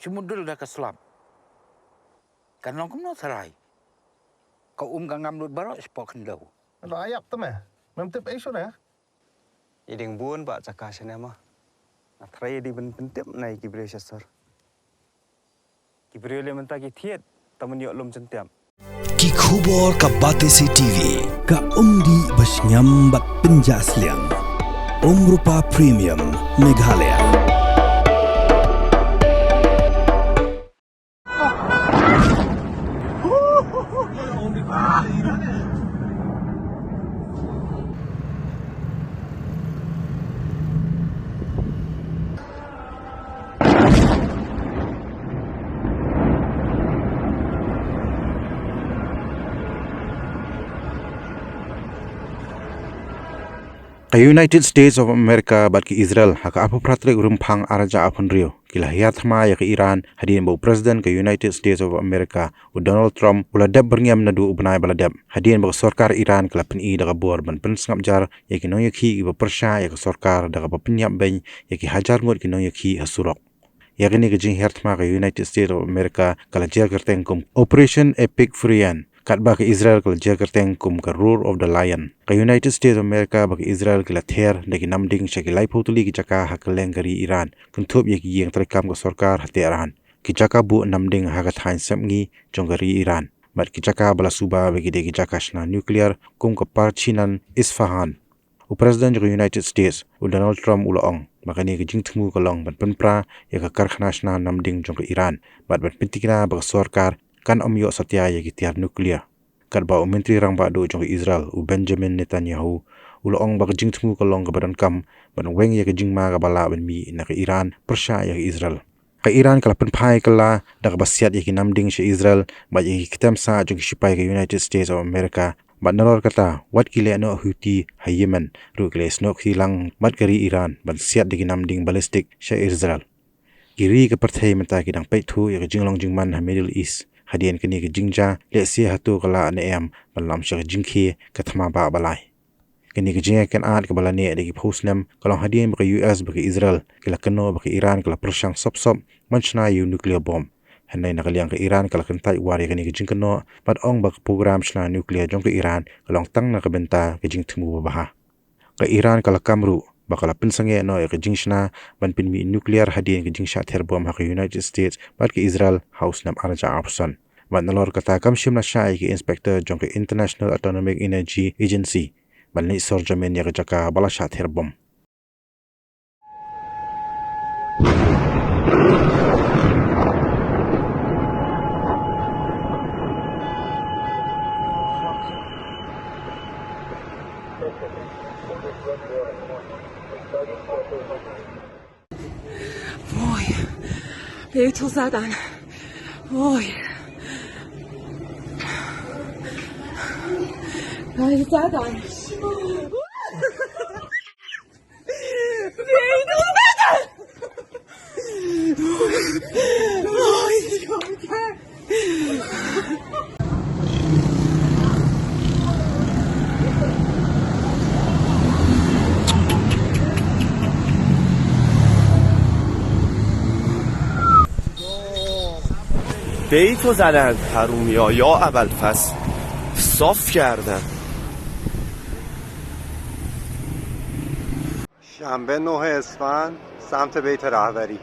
Cumudul dah ke selam. Kan long kemno sarai. Kau gangam lut barok sepok kendau. Ada ayap Thma. Memtip isu na. Iding buon ba cakah senama. Atrai di pentip nai kibriyo sasar. Kibriyo le menta ki thiet taman yok lom centiam. Ki khubor ka Batesi TV ka umdi basnyam bat penjaslian. Rupa Premium Meghalaya. United States of America bat ki Israel haka apu pratre urumpang araja apun rio kila Hiar Thma ya ke Iran hadin bau President ke United States of America u Donald Trump ula dab berngam nadu ubnai baladab hadin bau sarkar Iran kala peni daga bor ban pen sngap jar ya ki noya ki iba persya ya ke sarkar daga ba penyap ben ya ki hajar ngut ki noya ki hasurok ya gini ke jing Hiar Thma ke United States of America kala jar kerteng kum Operation Epic Freean kat ba ke Israel kala jar kerteng kum ke Roar of the Lion ke United States of America ba ke Israel kala ther deki namding shaki lai potuli ki jaka hakeleng gari Iran kuntup ye ki yeng terekam ke sarkar hati arahan ki jaka bu namding hakat hain semngi jong gari Iran bat ki jaka bala suba bagi deki jaka shna nuclear kum ke Parchinan Isfahan u President ke United States u Donald Trump ulaong makani ke jing temu kolong bat penpra ya ke karkhana shna namding jong ke Iran bat pentikina ba ke sarkar kan yo satya ye ki tiar nuklear kat ba menteri rang ba do jong Israel u Benjamin Netanyahu ulo ong ba jing tmu kolong ka badan kam ban weng ye ka jing ma ka bala ban mi na ka Iran persya ye Israel ka Iran kala pen phai kala da ka basiat ye ki namding she Israel ba ye ki kitam sa jong sipai ka United States of America ba nalor kata wat ki le no Houthi ha Yemen ru kle snok hilang mat kari Iran ban siat de ki namding ballistic she Israel kiri ka perthai mata ki dang paitu ye ka jinglong jingman ha Middle East hadian kini ke jingja le si hatu kala ne am balam shak jingkhie ka Thma ba balai kini ke jinga kan at ke bala ne de ki phosnam kalong hadian ba US ba Israel kila kano ba Iran kala persyang sop manchna yu nuclear bomb hanai na kaliang ke Iran kala kan tai wari kini ke jingkano bat ong ba program shna nuclear jong ke Iran kalong tang na ka benta ke jing thmu ba ka Iran kala kamru bakala pinsange no ke jingshna ban pinmi nuclear hadian ke jingsha therbom ha ke United States bat ke Israel house nam arja option ban nalor kata kam shimna shai ke inspector jong ke International Atomic Energy Agency ban ni sorjamen ya ke jaka bala sha therbom وای به تو زدن وای به زدن به تو زدن وای بیتو زدن حرومیا یا ابوالفضل صاف کردن شنبه 9 اسفند سمت بیت رهبری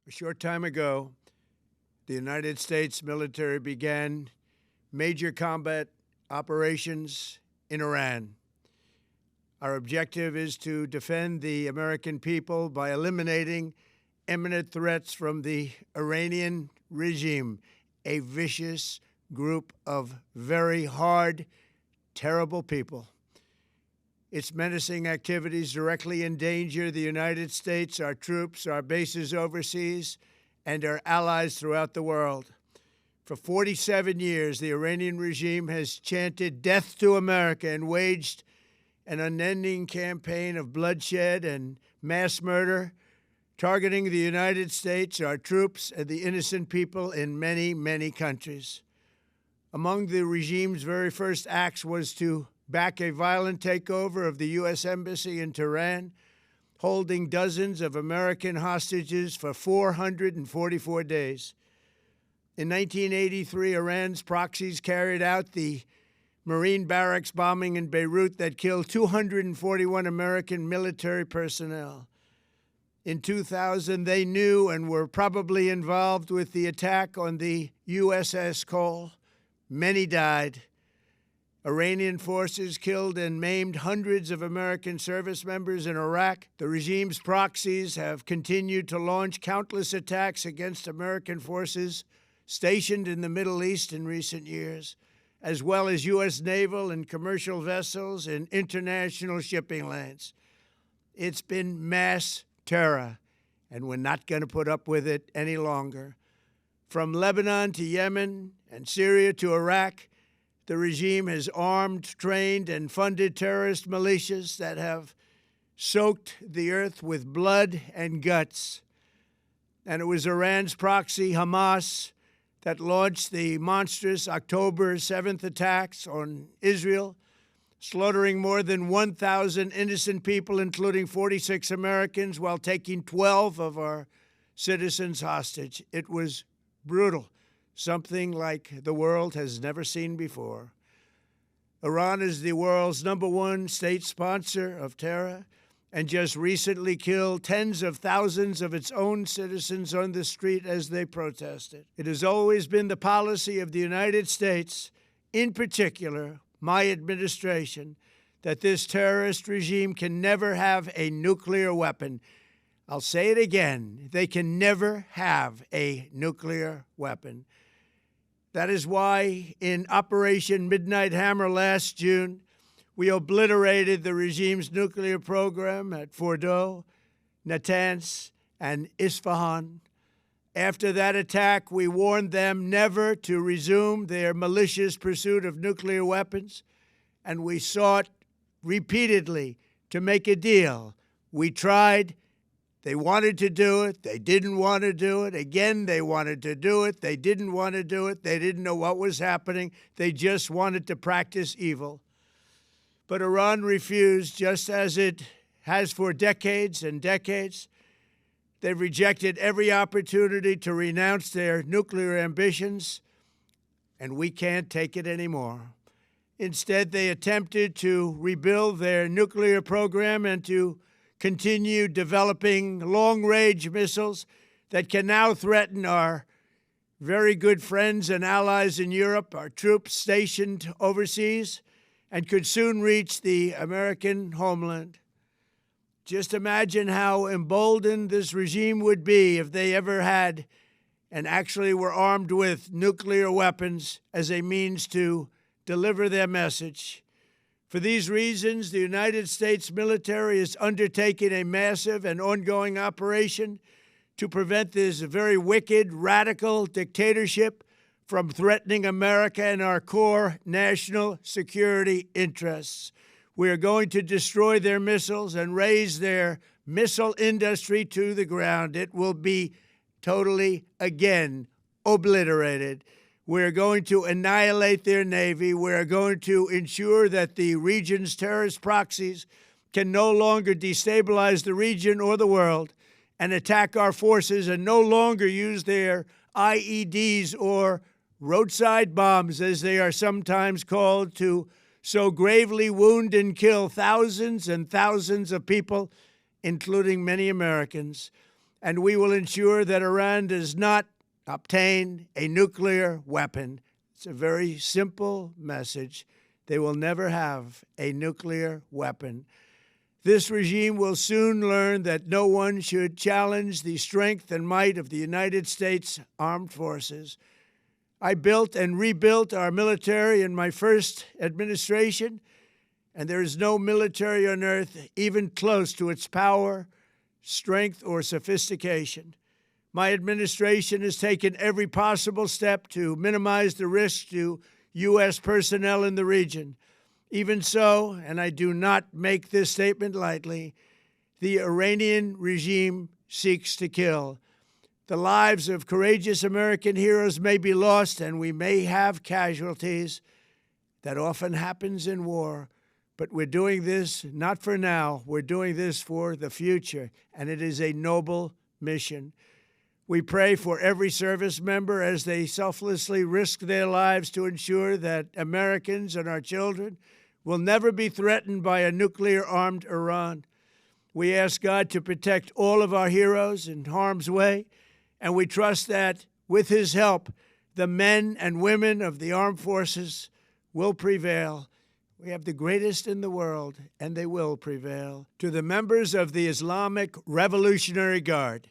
A short time ago, the United States military began major combat operations in Iran. Our objective is to defend the American people by eliminating imminent threats from the Iranian regime, a vicious group of very hard, terrible people. Its menacing activities directly endanger the United States, our troops, our bases overseas, and our allies throughout the world. For 47 years, the Iranian regime has chanted death to America and waged an unending campaign of bloodshed and mass murder, targeting the United States, our troops, and the innocent people in many, many countries. Among the regime's very first acts was to back a violent takeover of the U.S. Embassy in Tehran, holding dozens of American hostages for 444 days. In 1983, Iran's proxies carried out the Marine barracks bombing in Beirut that killed 241 American military personnel. In 2000, they knew and were probably involved with the attack on the USS Cole. Many died. Iranian forces killed and maimed hundreds of American service members in Iraq. The regime's proxies have continued to launch countless attacks against American forces stationed in the Middle East in recent years, as well as U.S. naval and commercial vessels in international shipping lanes. It's been mass terror, and we're not going to put up with it any longer. From Lebanon to Yemen and Syria to Iraq, the regime has armed, trained, and funded terrorist militias that have soaked the earth with blood and guts. And it was Iran's proxy, Hamas, that launched the monstrous October 7th attacks on Israel, slaughtering more than 1,000 innocent people, including 46 Americans, while taking 12 of our citizens hostage. It was brutal, something like the world has never seen before. Iran is the world's #1 state sponsor of terror and just recently killed tens of thousands of its own citizens on the street as they protested. It has always been the policy of the United States, in particular, my administration, that this terrorist regime can never have a nuclear weapon. I'll say it again, they can never have a nuclear weapon. That is why in Operation Midnight Hammer last June, we obliterated the regime's nuclear program at Fordow, Natanz, and Isfahan. After that attack, we warned them never to resume their malicious pursuit of nuclear weapons, and we sought repeatedly to make a deal. We tried. They wanted to do it. They didn't want to do it. Again, they wanted to do it. They didn't want to do it. They didn't know what was happening. They just wanted to practice evil. But Iran refused, just as it has for decades and decades. They've rejected every opportunity to renounce their nuclear ambitions, and we can't take it anymore. Instead, they attempted to rebuild their nuclear program and to continue developing long-range missiles that can now threaten our very good friends and allies in Europe, our troops stationed overseas, and could soon reach the American homeland. Just imagine how emboldened this regime would be if they ever had and actually were armed with nuclear weapons as a means to deliver their message. For these reasons, the United States military is undertaking a massive and ongoing operation to prevent this very wicked, radical dictatorship from threatening America and our core national security interests. We are going to destroy their missiles and raise their missile industry to the ground. It will be totally, again, obliterated. We're going to annihilate their Navy. We're going to ensure that the region's terrorist proxies can no longer destabilize the region or the world and attack our forces and no longer use their IEDs or roadside bombs, as they are sometimes called, to so gravely wound and kill thousands and thousands of people, including many Americans. And we will ensure that Iran does not obtain a nuclear weapon. It's a very simple message. They will never have a nuclear weapon. This regime will soon learn that no one should challenge the strength and might of the United States Armed Forces. I built and rebuilt our military in my first administration, and there is no military on earth even close to its power, strength, or sophistication. My administration has taken every possible step to minimize the risk to U.S. personnel in the region. Even so, and I do not make this statement lightly, the Iranian regime seeks to kill. The lives of courageous American heroes may be lost, and we may have casualties. That often happens in war. But we're doing this not for now. We're doing this for the future, and it is a noble mission. We pray for every service member as they selflessly risk their lives to ensure that Americans and our children will never be threatened by a nuclear-armed Iran. We ask God to protect all of our heroes in harm's way, and we trust that, with His help, the men and women of the armed forces will prevail. We have the greatest in the world, and they will prevail. To the members of the Islamic Revolutionary Guard,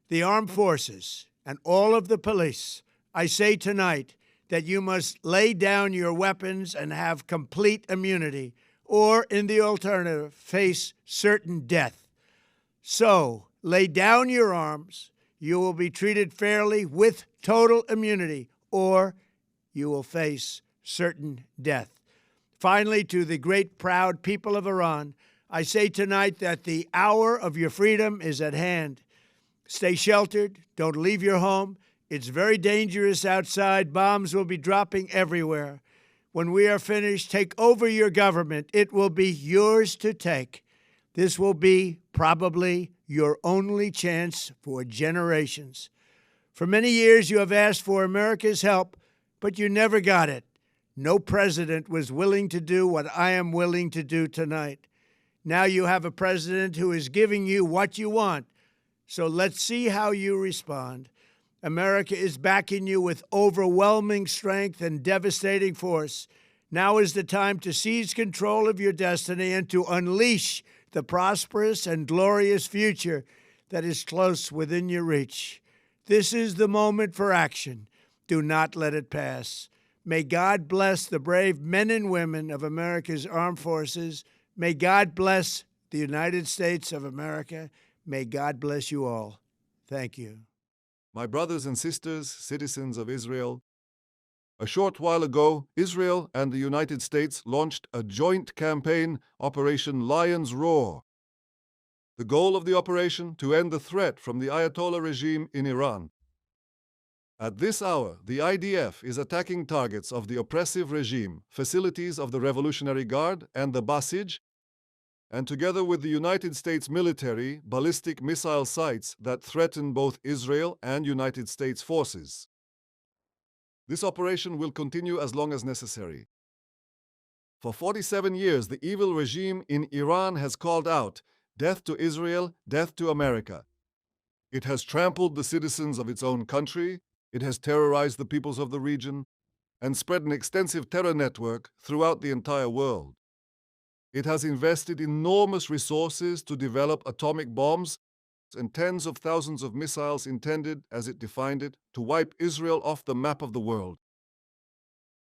the armed forces, and all of the police, I say tonight that you must lay down your weapons and have complete immunity, or, in the alternative, face certain death. So, lay down your arms. You will be treated fairly with total immunity, or you will face certain death. Finally, to the great proud people of Iran, I say tonight that the hour of your freedom is at hand. Stay sheltered. Don't leave your home. It's very dangerous outside. Bombs will be dropping everywhere. When we are finished, take over your government. It will be yours to take. This will be probably your only chance for generations. For many years, you have asked for America's help, but you never got it. No president was willing to do what I am willing to do tonight. Now you have a president who is giving you what you want. So let's see how you respond. America is backing you with overwhelming strength and devastating force. Now is the time to seize control of your destiny and to unleash the prosperous and glorious future that is close within your reach. This is the moment for action. Do not let it pass. May God bless the brave men and women of America's armed forces. May God bless the United States of America. May God bless you all. Thank you. My brothers and sisters, citizens of Israel, a short while ago, Israel and the United States launched a joint campaign, Operation Lion's Roar. The goal of the operation, to end the threat from the Ayatollah regime in Iran. At this hour, the IDF is attacking targets of the oppressive regime, facilities of the Revolutionary Guard and the Basij, and together with the United States military, ballistic missile sites that threaten both Israel and United States forces. This operation will continue as long as necessary. For 47 years, the evil regime in Iran has called out, "Death to Israel, death to America." It has trampled the citizens of its own country, it has terrorized the peoples of the region, and spread an extensive terror network throughout the entire world. It has invested enormous resources to develop atomic bombs and tens of thousands of missiles intended, as it defined it, to wipe Israel off the map of the world.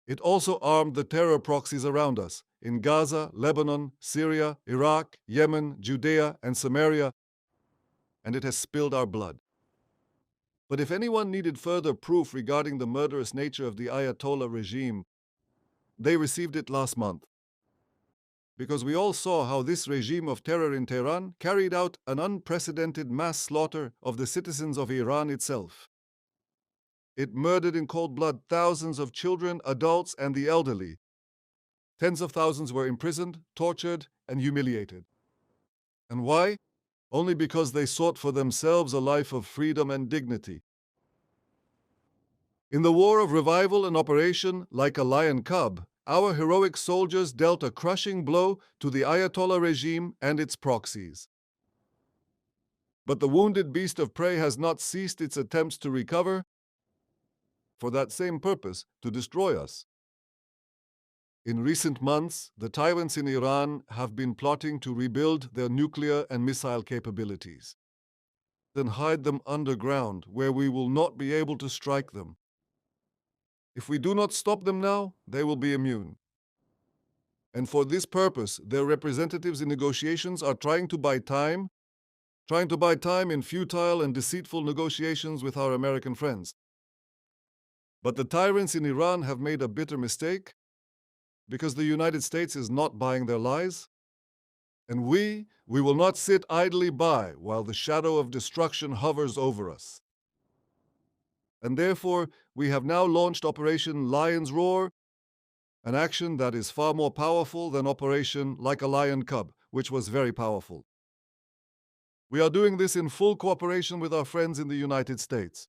It also armed the terror proxies around us in Gaza, Lebanon, Syria, Iraq, Yemen, Judea, and Samaria, and it has spilled our blood. But if anyone needed further proof regarding the murderous nature of the Ayatollah regime, they received it last month. Because we all saw how this regime of terror in Tehran carried out an unprecedented mass slaughter of the citizens of Iran itself. It murdered in cold blood thousands of children, adults, and the elderly. Tens of thousands were imprisoned, tortured, and humiliated. And why? Only because they sought for themselves a life of freedom and dignity. In the war of revival and operation, like a lion cub, our heroic soldiers dealt a crushing blow to the Ayatollah regime and its proxies. But the wounded beast of prey has not ceased its attempts to recover, for that same purpose, to destroy us. In recent months, the tyrants in Iran have been plotting to rebuild their nuclear and missile capabilities, then hide them underground where we will not be able to strike them. If we do not stop them now, they will be immune. And for this purpose, their representatives in negotiations are trying to buy time in futile and deceitful negotiations with our American friends. But the tyrants in Iran have made a bitter mistake because the United States is not buying their lies, and we will not sit idly by while the shadow of destruction hovers over us. And therefore, we have now launched Operation Lion's Roar, an action that is far more powerful than Operation Like a Lion Cub, which was very powerful. We are doing this in full cooperation with our friends in the United States.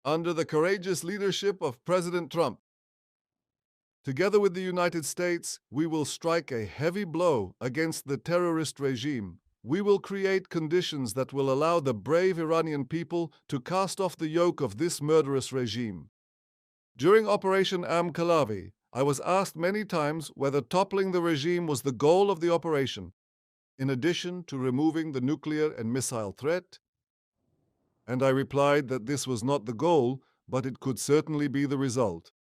Under the courageous leadership of President Trump, together with the United States, we will strike a heavy blow against the terrorist regime. We will create conditions that will allow the brave Iranian people to cast off the yoke of this murderous regime. During Operation Khalavi, I was asked many times whether toppling the regime was the goal of the operation, in addition to removing the nuclear and missile threat. And I replied that this was not the goal, but it could certainly be the result.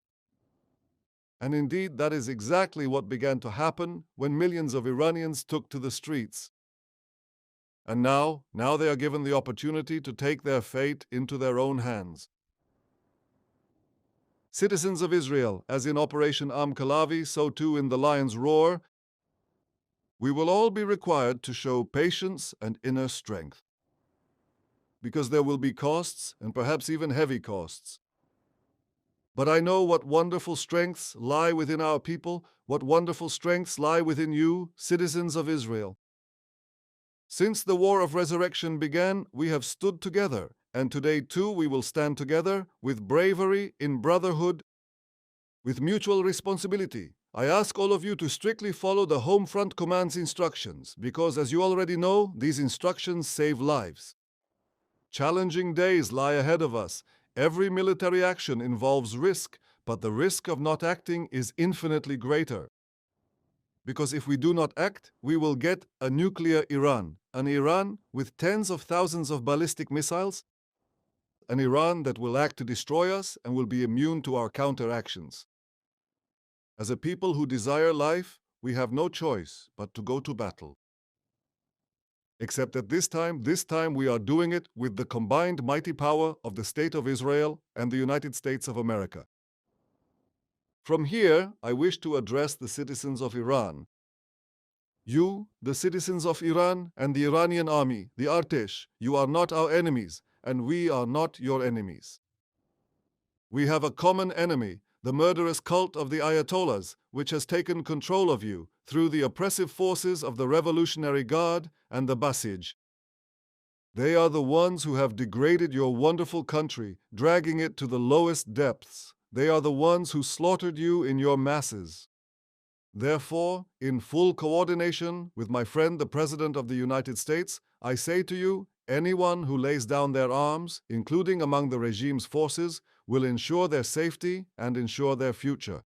And indeed, that is exactly what began to happen when millions of Iranians took to the streets. And now they are given the opportunity to take their fate into their own hands. Citizens of Israel, as in Operation Khalavi, so too in the Lion's Roar, we will all be required to show patience and inner strength. Because there will be costs, and perhaps even heavy costs. But I know what wonderful strengths lie within our people, what wonderful strengths lie within you, citizens of Israel. Since the War of Resurrection began, we have stood together, and today too we will stand together with bravery, in brotherhood, with mutual responsibility. I ask all of you to strictly follow the Home Front Command's instructions, because as you already know, these instructions save lives. Challenging days lie ahead of us. Every military action involves risk, but the risk of not acting is infinitely greater. Because if we do not act, we will get a nuclear Iran, an Iran with tens of thousands of ballistic missiles, an Iran that will act to destroy us and will be immune to our counteractions. As a people who desire life, we have no choice but to go to battle. Except that this time we are doing it with the combined mighty power of the State of Israel and the United States of America. From here, I wish to address the citizens of Iran. You, the citizens of Iran and the Iranian army, the Artesh, you are not our enemies, and we are not your enemies. We have a common enemy, the murderous cult of the Ayatollahs, which has taken control of you through the oppressive forces of the Revolutionary Guard and the Basij. They are the ones who have degraded your wonderful country, dragging it to the lowest depths. They are the ones who slaughtered you in your masses. Therefore, in full coordination with my friend the President of the United States, I say to you, anyone who lays down their arms, including among the regime's forces, will ensure their safety and ensure their future.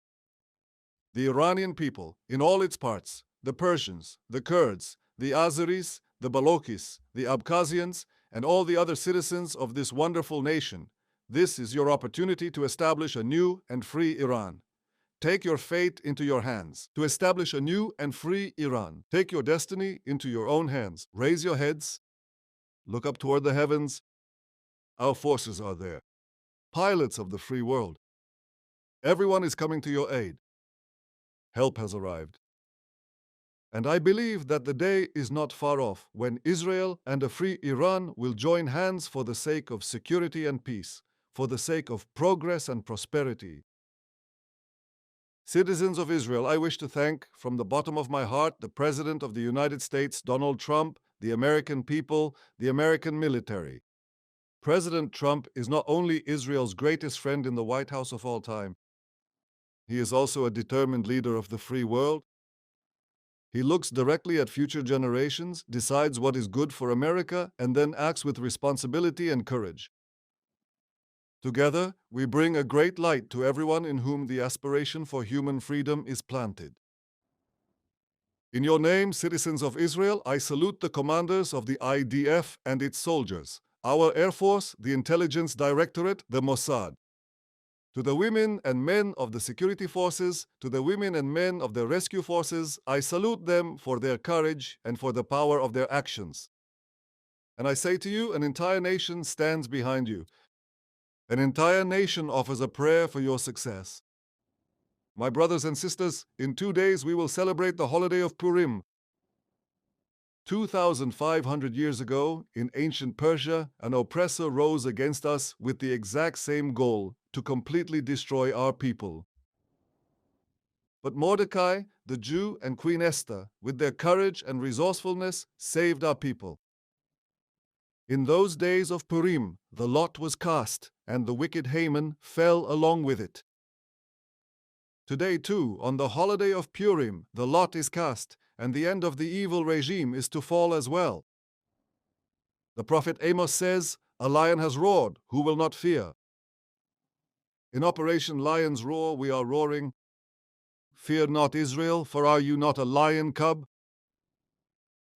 The Iranian people, in all its parts, the Persians, the Kurds, the Azeris, the Balokis, the Abkhazians, and all the other citizens of this wonderful nation, this is your opportunity to establish a new and free Iran. Take your fate into your hands. To establish a new and free Iran, take your destiny into your own hands. Raise your heads. Look up toward the heavens. Our forces are there. Pilots of the free world. Everyone is coming to your aid. Help has arrived. And I believe that the day is not far off when Israel and a free Iran will join hands for the sake of security and peace, for the sake of progress and prosperity. Citizens of Israel, I wish to thank from the bottom of my heart the President of the United States, Donald Trump, the American people, the American military. President Trump is not only Israel's greatest friend in the White House of all time, he is also a determined leader of the free world. He looks directly at future generations, decides what is good for America, and then acts with responsibility and courage. Together, we bring a great light to everyone in whom the aspiration for human freedom is planted. In your name, citizens of Israel, I salute the commanders of the IDF and its soldiers, our Air Force, the Intelligence Directorate, the Mossad. To the women and men of the security forces, to the women and men of the rescue forces, I salute them for their courage and for the power of their actions. And I say to you, an entire nation stands behind you. An entire nation offers a prayer for your success. My brothers and sisters, in 2 days we will celebrate the holiday of Purim. 2,500 years ago, in ancient Persia, an oppressor rose against us with the exact same goal, to completely destroy our people. But Mordecai, the Jew, and Queen Esther, with their courage and resourcefulness, saved our people. In those days of Purim, the lot was cast, and the wicked Haman fell along with it. Today, too, on the holiday of Purim, the lot is cast, and the end of the evil regime is to fall as well. The prophet Amos says, "A lion has roared, who will not fear?" In Operation Lion's Roar, we are roaring, "Fear not, Israel, for are you not a lion cub?"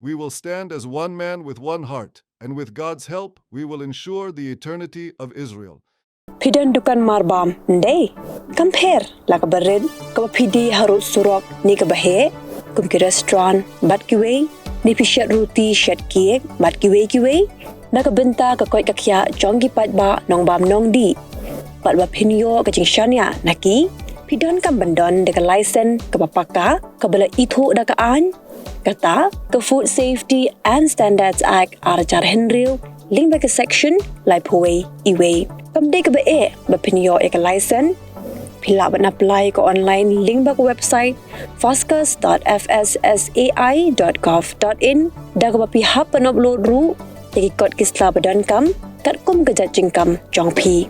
We will stand as one man with one heart, and with God's help, we will ensure the eternity of Israel. Pidan dukan marbam, ndey. Compare la kabarid, kapapidi harut surok ni kabahe, kum ki restaurant, bat kiway, ni pishat roti shat kiek, bat kiway, nakabenta ka koy kakya jongi patba nong bam nong di. Patba pinyo ka jingshanya naki, pidan kam bandon de ka license ka papaka, ka bala itho da ka an, kata ka Food Safety and Standards Act arajar henril, link back a section lai poe iwe. Kamde ka ba pinyo ka license, pila ba na apply ka online link back website foscas.fssai.gov.in da ka ba pihap pan upload ru, tegi kot kisla badan kam, kat kum ka jajing kam jong pi.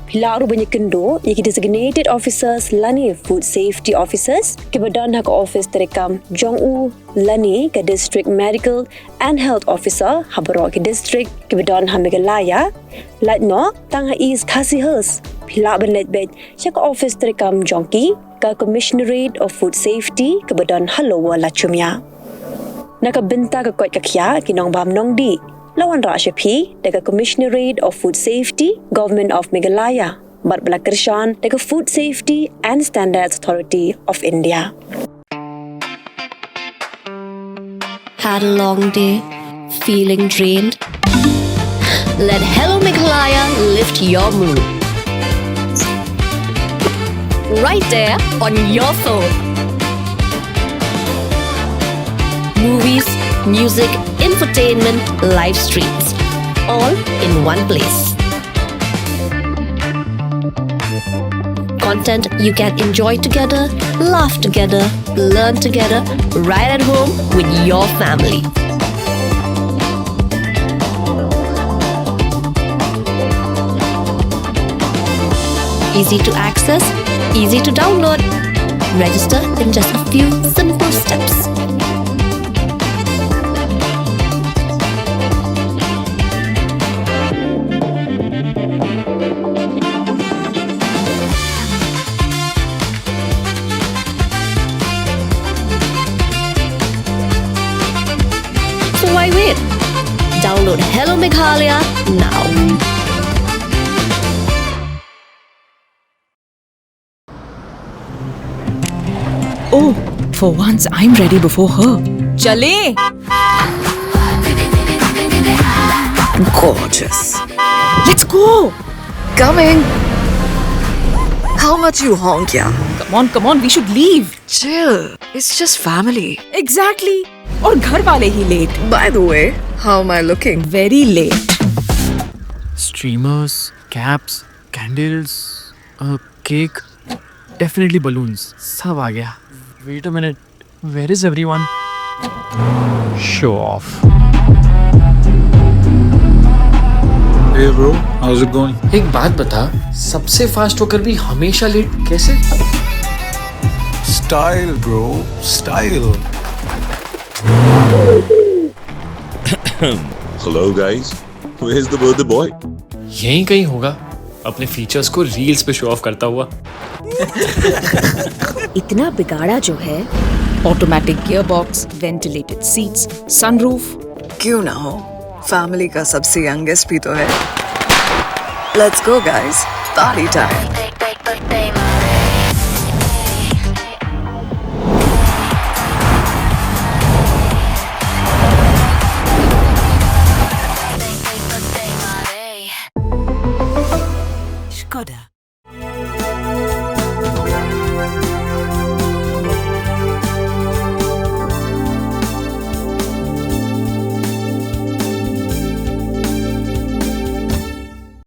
Pila ru banyak kendo, yaki designated officers lani food safety officers, ke badan hak office terekam jong u lani ke district medical and health officer habaro ke district ke badan hamigalaya, lat no tang is kasihers. Pila ban let bed, shak office terekam jongki ke commissionerate of food safety ke badan halowa lachumya. Nakabenta ke kot kakya kinong bam nong di. Lawan Rashapi, the Commissionerate of Food Safety, Government of Meghalaya, but Balakrishnan, the Food Safety and Standards Authority of India. Had a long day, feeling drained? Let Hello Meghalaya lift your mood. Right there on your phone. Movies, music, infotainment, live streams, all in one place. Content you can enjoy together, laugh together, learn together, right at home with your family. Easy to access, easy to download. Register in just a few simple steps. Why wait? Download Hello Meghalaya now. Oh, for once I'm ready before her. Chale! Gorgeous. Let's go! Coming. How much you honk, yeah? Come on, we should leave. Chill. It's just family. Exactly. और घर वाले ही late. By the way, how am I looking? Very late. Streamers, caps, candles, a cake, definitely balloons. सब आ गया. Wait a minute. Where is everyone? Show off. Hey bro, how's it going? एक बात बता, सबसे fast होकर भी हमेशा late कैसे? Style bro, style. Hello guys, where's the birthday boy? यहीं कहीं होगा. अपने फीचर्स को रील्स पे शो ऑफ करता हुआ। इतना बिगाड़ा जो है। Automatic gearbox, ventilated seats, sunroof. क्यों ना हो, फैमिली का सबसे यंगेस्ट भी तो है। Let's go guys, party time. Skoda.